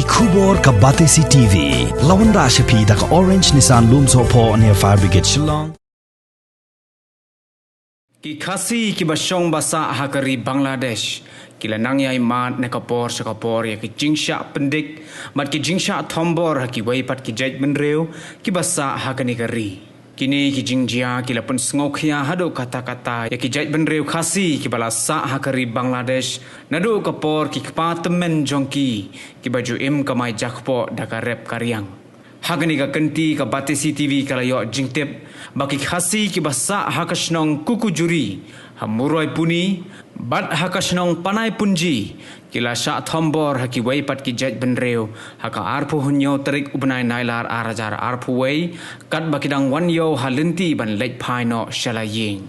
Khubor ka Batesi TV. Lawan ra shapi da ka Orange Nissan Lumso po near Fire Brigade Shillong. Ki Khasi ki basong basa hakari Bangladesh. Kila nangyay mat na kapor sa kapor ya ki jingsha pendik mat ki jingsha Thombor ki waipat ki jait menreu ki basa hakani kari. Kini ki jingjia kila pun sngokya hadu kata-kata ya ki jait menreu Khasi ki balasa hakari Bangladesh nadu kapor ki kepatemen jongki ki baju im kamai jakpo daka rep karyang. Hakani ka kenti ka Batesi TV kalayo jingtip baki Khasi ki basa hakasnong kuku juri hamuroi puni bat hakasnong panai punji kila Shah Thombor haki waipat ki jait benreu haka arpu hunyo terik ubnai nailar arajar arpu wei kat bakidang wanyo halenti ban leit paino shalaying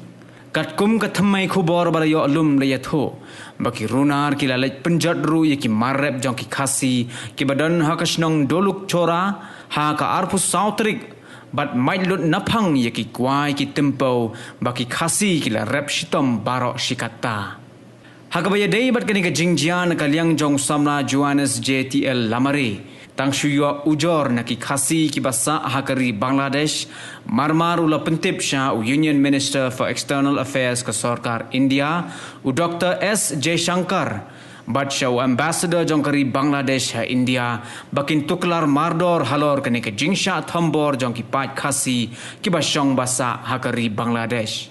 kat kum ka thamai khubor balayo alum leya Thoh baki runar kila leit penjat ru yaki marep jong ki Khasi ki badan hakasnong doluk chora haka arpu sautrik bat mailut napang yaki kwai ki tempo baki Khasi kila rep shitom barok shikata hakabaya dei bat kani ka jingjian kaliang jong samla Joannes JTL Lamare tang shuyo ujor na ki Khasi ki basa hakari Bangladesh marmar ula pentip Shah Union Minister for External Affairs ka Sarkar India u Dr. S. J. Shankar Badshaw Ambassador jongkari Bangladesh ha India bakin tuklar mardor halor kani ke jingsha Thombor jongki pat Khasi ki basyong basa hakari Bangladesh.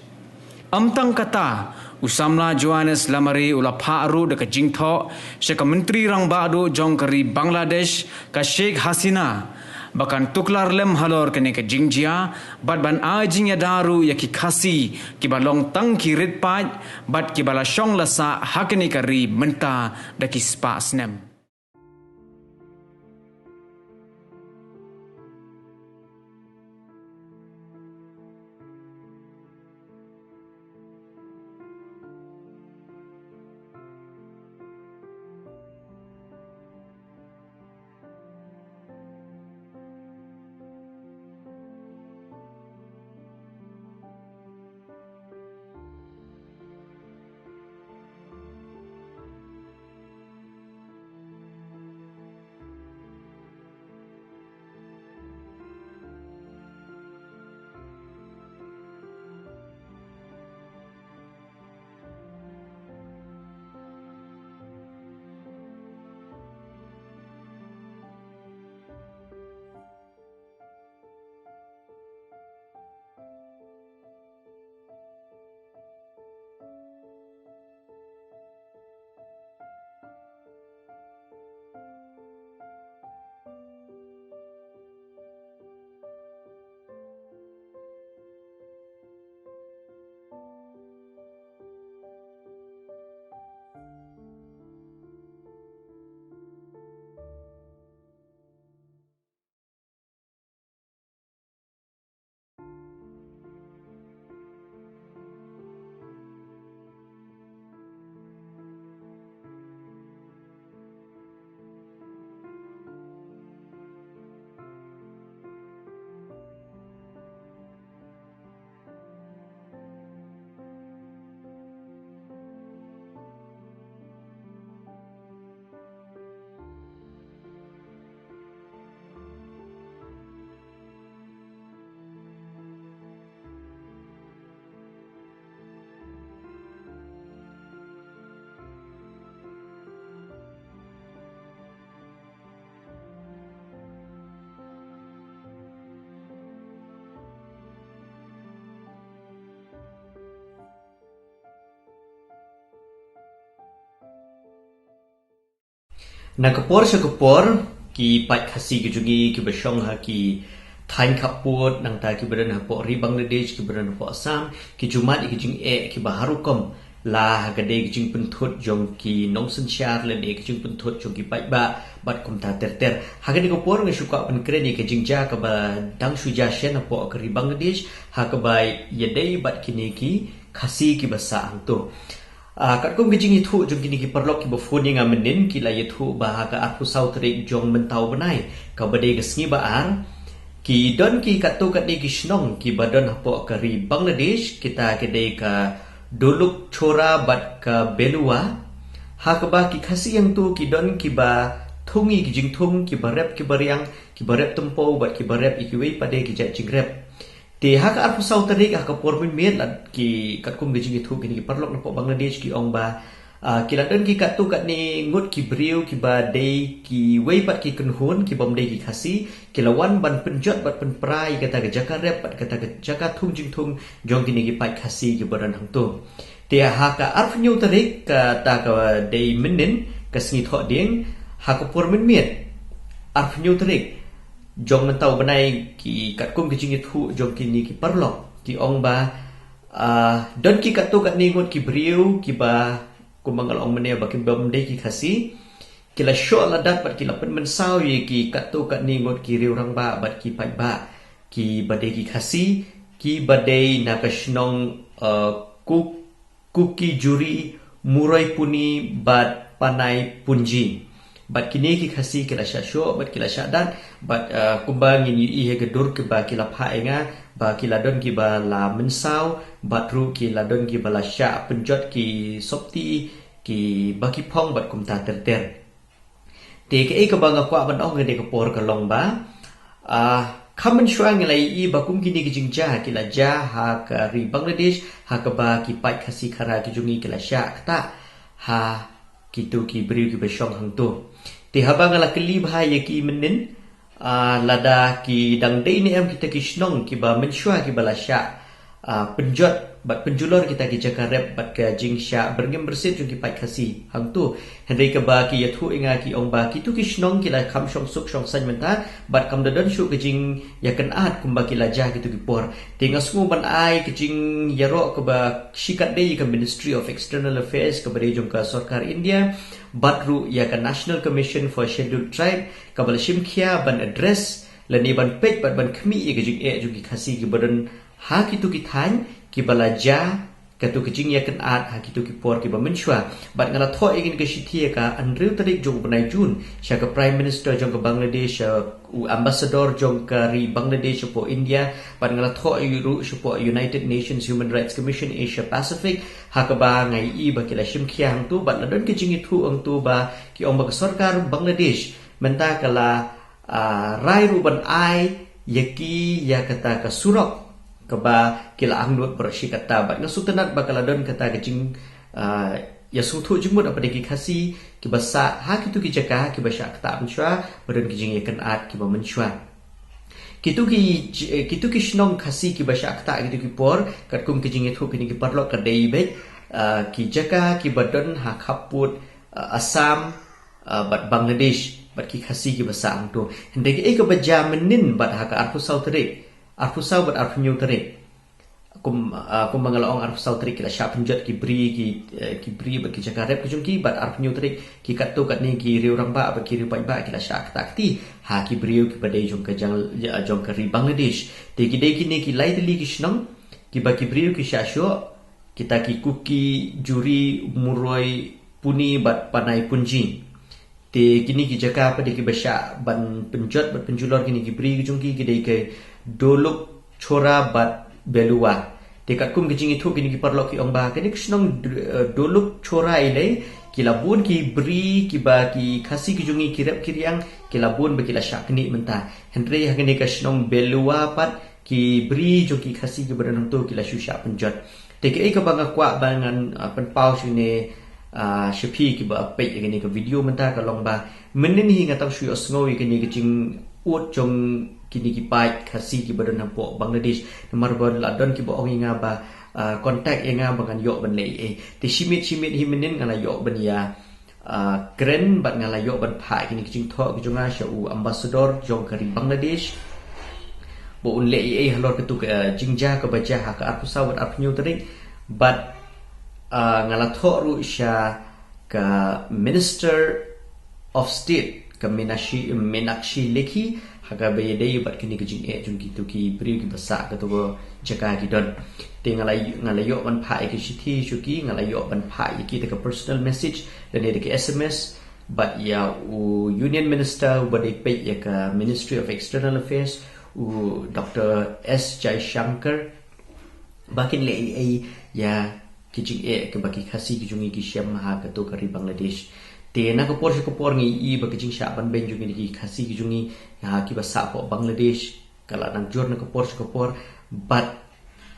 Amtang kata usamla Joannes Lamare ula pharu de ke jingtho se ka menteri rang badu jongkari Bangladesh ka Sheik Hasina bakan tuklar lem halor kene ke jingjia bat ban ajing ya daru ya ki Khasi ki balong tang ki rit pat bat ki bala shong lasa hakani kari menta da ki spa snem. Nakapor sa kapor ki pat Khasi ki jugi ki basyong ha ki thain kapot nang ta ki badan ha po ri Bangladesh ki badan po Assam ki jumat ki jing ki baharukom la gade ki jing penthut jong ki nongsen syar le de ki jing penthut jong ki pat ba bat kum ta ter ha gade kapor ngi suka pen kreni ki jing ja ka ba dang suja shen po ki Bangladesh ha ka ba yedei bat kini ki Khasi ki basa angto kat kum gijing itu jong kini ki perlok ki bofon yang amenin ki la yetu bahaga aku sautrik jong mentau benai ka bade gesngi baar ki don ki katu kat ki snong ki badon hapo kari Bangladesh kita kedai ka doluk chora bat ka belua hakba ki Khasi yang tu ki don ki ba thungi ki jing thung ki barep ki bariang ki barep tempo bat ki barep ikiwei pade ki jat jingrep te hak arfu sau tarik hak por min met la ki kat kum ki jing thu ki parlok na po Bangladesh ki ong ba ki ladan ki kat tu kat ni ngut ki briu ki ba dei ki wei pat ki kunhun ki bom dei ki khasi ki lawan ban penjot bat pen prai kata ke jaka rep bat kata ke jaka thung jing thung jong ki ni ki pai khasi ki badan hang tu te hak arfu nyu tarik ka ta ka dei minin ka sngi tho ding hak por min met arfu nyu tarik jong man tau banai ki kat kum ki jing thu jong ki ni ki parlok ki ong ba don ki kat tu kat ni ngut ki briu ki ba kumangal ong mene ba ki bom dei ki khasi kila sho la dat bat kila pen men sau ye ki kat tu kat ni ngot ki riu rang ba bat ki pai ba ki badei ki khasi ki badei na ka shnong kuki juri murai puni bat panai punji bat kini ki khasi kila sha sho bat kila sha dat bat kumbang ni i he gedur ke ba kila pha enga ba kila don ki ba la mensau bat ru ki la don ki ba la sha penjot ki sopti ki ba ki phong bat kum ta ter ter te ke e ka ba nga kwa ban ong de ka por ka long ba khamen shwang lai i ba kum ki ni ki jingja kila ja ha ka ri Bangladesh ha ka ba ki pai khasi khara ki jungi kila sha kta ha ki tu ki briu ki ba shong hang tu te ha ba ngala kli bha ye ki menin lada ki dang dei ni em kita ki shnong ki ba men shwa ki bala sha penjot bat penjulor kita ki jaka rep bat ka jing sha bergem bersit jung ki pai khasi hang tu hendai ka ba ki yathu inga ki ong ba ki tu ki shnong ki la kham shong suk shong san menta bat kam dadon shu ki jing ya kan at kum ba ki la ja ki tu ki por tinga smu ban ai ki jing yaro ka ba shikat dei ka Ministry of External Affairs ka bare jung ka sarkar India bat ru ya ka National Commission for Scheduled Tribe ka bal shim khia ban address la ni ban pej bat ban khmi ki jing jung ki khasi ki badan ha ki tu ki than ki balaja ka tu ki jing ya kan at ha ki tu ki por ki ba menshwa bat ngala tho egin ka shithia ka anriu tarik jong banai jun sha ka Prime Minister jong ka Bangladesh ambassador jong ka ri Bangladesh po India bat ngala tho ru po United Nations Human Rights Commission Asia Pacific ha ka ba ngai i ba ki la shim khia hang tu bat la don ki jing thu ang tu ba ki ong ba ka sarkar Bangladesh menta kala rai ru ban ai yaki ya kata ka surok kaba kila angnut bershi kata bat ngasutanat bakala don kata kecing ya suthu jumut apa deki khasi ki basa ha kitu ki jaka ki basha kata menshwa badan ki jing yakan at ki ba menshwa kitu ki shnong khasi ki basha kata kitu ki por kat kum ki jing thu ki ni ki parlok ka dei be ki jaka ki badan ha khaput Assam bat Bangladesh bat ki khasi ki basa ang tu hendai ki ka baja menin bat ha ka arfu sau tarik arfu sau bat arfu nyu tarik kum mangalaong arfu sau tarik kila sha penjot ki bri bat ki jaka rep ki jungki bat arfu nyu tarik ki kat tu kat ni ki riu rang ba ki riu pai ba kila sha kti ha ki briu ki badai jong ka jong ka ri Bangladesh te ki dei ki ni ki lai deli ki shnong ki ba ki briu ki sha sho kita ki kuki juri muroi puni bat panai punji te kini ki jaka pada ki basha ban penjot bat penjulor kini ki bri ki jungki ki dei ke doluk chora bat belua te kat kum ki jingi thu kini ki parlok ki ong ba kini kisnong doluk chora ile ki labun ki bri ki ba ki khasi ki jungi ki rep ki riang ki labun ba ki la sha kini menta hendrei ha kini kisnong belua pat ki bri jungki khasi ki badan tu ki la shu sha penjot te ki ka banga kwa bangan pen pau sine shapi ki ba pe ni ka video menta ka long ba menin hi nga tang shu osngoi ki ni ki jing ut jong kini ki pai khasi ki badan po Bangladesh nomor bon la don ki bo ong nga ba contact nga bangan yo ban lei ti shimit hi menin ngala yo ban ya kren bat ngala yo ban pha kini ki jing tho ki jonga sha ambassador jong kari Bangladesh bo un lei halor ke tu jingja ka baja ha ka aku sawat ap nyu tarik bat ngala tho ru sha ka Minister of State ka Meenakshi Lekhi haga be dei bat kini ki jing jung ki tu ki bri ki basa ka tu jaka ki don te ngala yo ban pha ki shithi shuki ngala yo ban pha ki te ka personal message dan de ki SMS but ya Union Minister bade pe ya ka Ministry of External Affairs Dr. S. Jaishankar bakin le ya kijing ke baki khasi ki jungi ki syam ha ka to kari Bangladesh te na kapor ngi i ba kijing sha ban ben jungi ki khasi ki jungi ha ki ba sa po Bangladesh kala nang jor na kapor but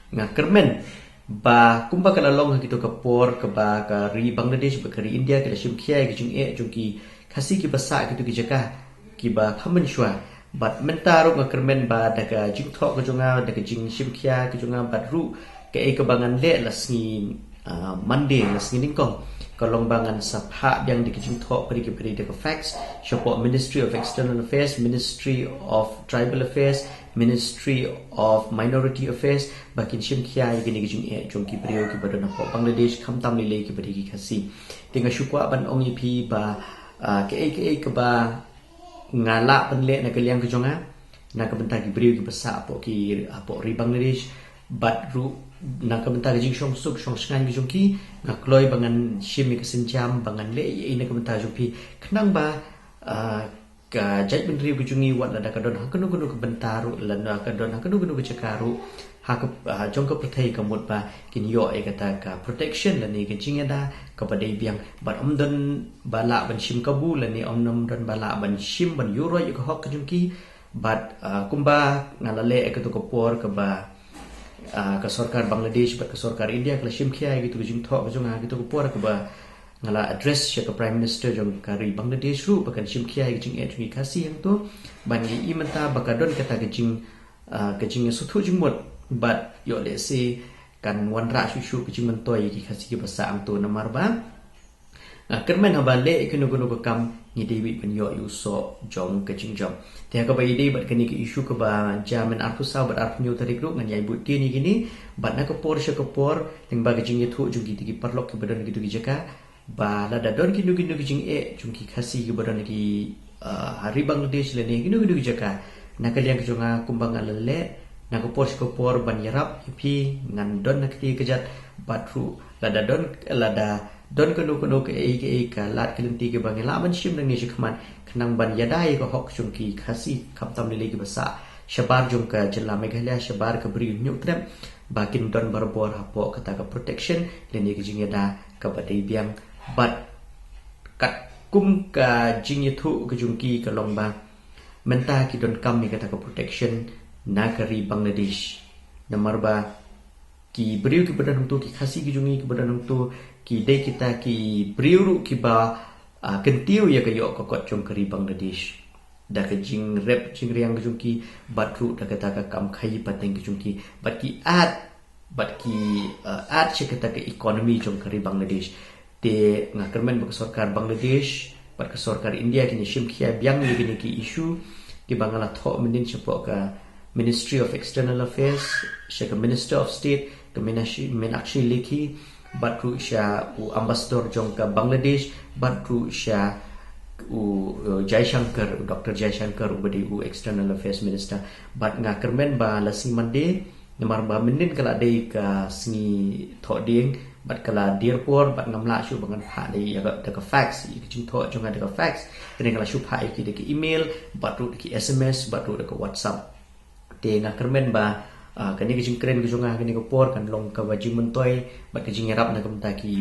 nga kermen ba kumba kala long gitu kapor ke ba ka ri Bangladesh ba ka ri India kala shim khia ki jung jung ki khasi ki ba sa gitu ki jaka ki ba khamen shwa but mentaro nga kermen ba da ka jing Thoh ka junga da ka jing shim khia ki junga bat ru ke e ka bangan le lasngi Monday lasngi ningkong kalong bangan sapha yang di kijing Thoh pari ke pari de facts support Ministry of External Affairs, Ministry of Tribal Affairs, Ministry of Minority Affairs bakin shim khia gini kijing jong ki prio ki badan po Bangladesh kham tam le ki pari ki khasi tinga shukwa ban ong ip ba ke ba ngala ban le na kaliang ki jonga na ka benta ki prio ki basa po ki po ri Bangladesh bat ru na ka benta ki jing shong shngan ki jong ki ngakloi bangan shimi ka sinjam bangan le na ka benta jong pi khnang ba ka jaj menteri kujungi wat la ka don hakunu ka bentaru la na ka don hakunu ka chakaru jong ka prathai ka mut ba kin yo e kata ka protection la ni ka jingada ka badai biang bat omdon bala ban shim kabu la ni omnom don bala ban shim ban euro yu ka hok ka jungki bat kumba ngalale e ka to ko por ka ba ka sarkar Bangladesh bat ka sarkar India ka shim khia gitu jing Thoh ka jonga gitu ko por ka ba ngala address siya ka prime minister jong kari Bangladesh ru bakan shim khia jing jing Khasi yang tu ban i menta bakadon kata jing suthu jing mot but yo le se kan wan ra shu jing mentoi ki Khasi ki basa ang tu namar ba kermen habale ikunu ka kam ni David ban yo so jong ka jing jom te ka bai dei bat kani ki issue ka ba jaman artu sa bat artu nyu tarik ru ngan yai but ti ni gini bat na ka por ting ba ka jing thu jung ki parlok ki badan gitu ki jaka ba la da don kinu jing jungki Khasi ki badan ki hari Bangladesh le ne kinu jaka na kaliang jonga kumbang alale na ko por ban yarap ipi ngan don na kti kejat batru la da don kanu ke ka lat kelinti ke bangela ban shim nang ni shikman khnang ban yadai ko hok jungki Khasi kaptam le ki basa shabar jung ka jilla meghalaya shabar ka bri nyutrem bakin don barbor hapo kata ka protection le ne ki jingeda ka badai biang but kat kum ka jing thu ka jungki ka longba menta ki don kam ni kata ka protection na kari Bangladesh namar ba ki beriu ki badan tu ki Khasi ki jungi ki badan tu ki de kita ki beriu ru ki ba kentiu ya ka yo kokot jong kari Bangladesh da ka jing rep jing riang ka jungki batru da kata ka kam khai pateng ki jungki bat ki ad che kata ka economy jong kari Bangladesh te ngakermen bak sarkar Bangladesh bat ka sarkar India kini shim khia biang ni gini ki issue ki bangala Thoh mendin chepo ka Ministry of External Affairs Sheik Minister of State ka Meenakshi Lekhi batru sha ambassador jong ka Bangladesh batru sha Jaishankar Dr. Jaishankar ubadi External Affairs Minister bat ngakermen ba lasing mande namar ba mendin kala dei ka sni Thoh ding bat kala dearpor bat ngamla shu bangan pha dei ya ka fax ki jing Thoh jong ada ka fax tene kala shu pha ki de ki email batru ki SMS batru de ka WhatsApp te ngakermen ba kani ki jing kren ki jonga kani ko por kan long ka wajing mentoi bat ki jing rap na kam ta ki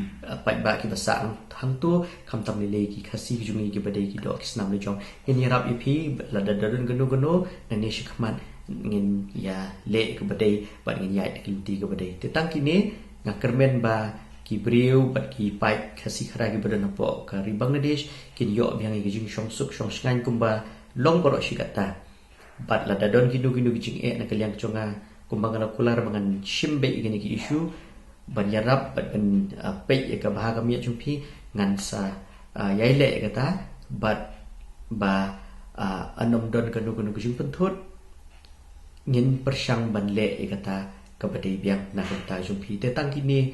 pai ba ki basa hang tu kam tam le ki Khasi ki jungi ki badai ki dok snam le jong ini rap ipi la da dadun genu na ni shikman ngin ya le ke badai bat ngin ya ki ti ke badai te tang kini ngakermen ba ki beriu bat ki pai Khasi khara ki badan po ka ri Bangladesh kin yo biang ki jing shong shngan kumba long korok shikata bat la da don ki jing na kaliang chonga kumbang na kular bangan shimbe igini ki issue ban yarap bat ban pe ka bahaga mi chumpi ngan sa yaile kata bat ba anom don kanu jing penthut ngin persang ban le kata ka badai biang na kata chumpi te tang kini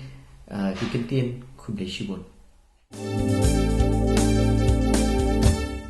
ki kentin khum le shibon